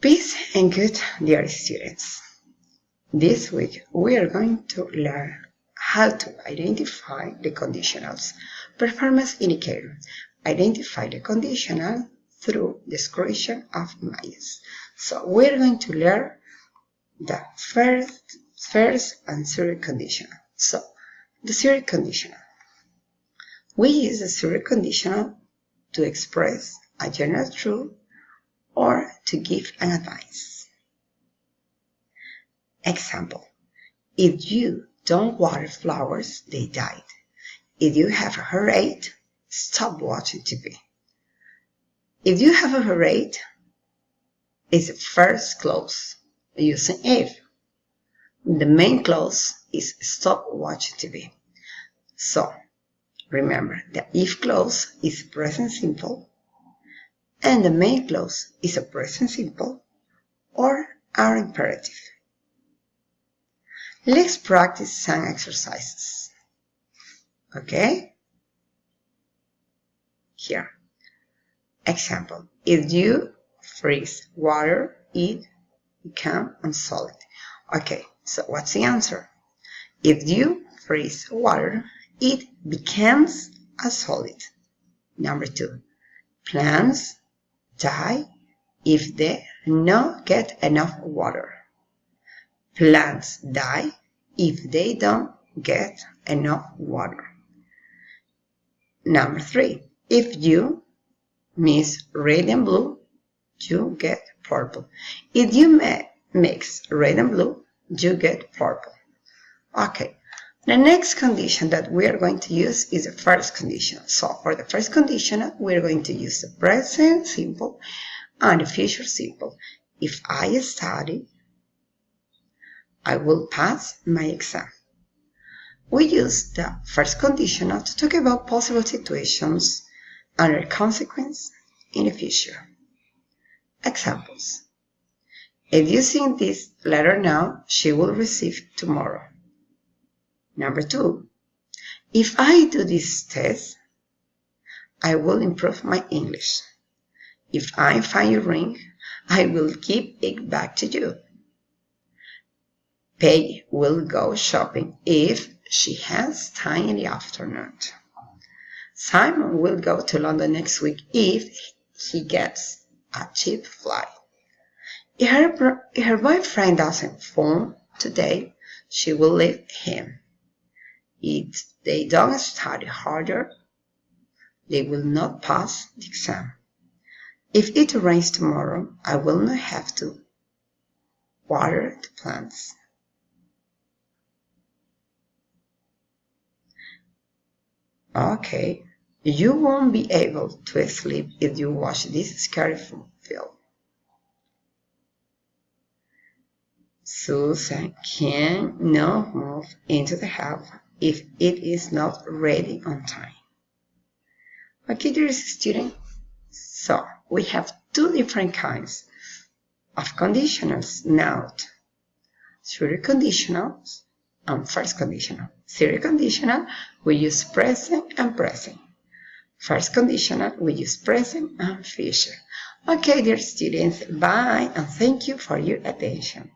Peace and good, dear students. This week we are going to learn how to identify the conditionals. Performance indicator. Identify the conditional through description of images. So we are going to learn the first and third conditional. So the third conditional. We use the third conditional to express a general truth or to give an advice. Example, if you don't water flowers, they died. If you have a headache, stop watching TV. If you have a headache, is the first clause using if. The main clause is stop watching TV. So, remember, the if clause is present simple, and the main clause is a present simple or are imperative. Let's practice some exercises. Okay? Here. Example. If you freeze water, it becomes unsolid. Okay, so what's the answer? If you freeze water, it becomes a solid. Number 2. Plants die if they don't get enough water. Plants die if they don't get enough water. Number 3. If you mix red and blue, you get purple. If you mix red and blue, you get purple. Okay. The next condition that we are going to use is the first condition. So for the first condition, we are going to use the present simple and the future simple. If I study, I will pass my exam. We use the first conditional to talk about possible situations and their consequence in the future. Examples. If you send this letter now, she will receive tomorrow. Number 2. If I do this test, I will improve my English. If I find your ring, I will give it back to you. Peggy will go shopping if she has time in the afternoon. Simon will go to London next week if he gets a cheap flight. If her boyfriend doesn't phone today, she will leave him. If they don't study harder, they will not pass the exam. If it rains tomorrow, I will not have to water the plants. Okay, you won't be able to sleep if you watch this scary film. Susan cannot move into the house if it is not ready on time. Okay, dear student, so we have two different kinds of conditionals now. Third conditionals and first conditional. Third conditional, we use present and present. First conditional, we use present and future. Okay, dear students, bye and thank you for your attention.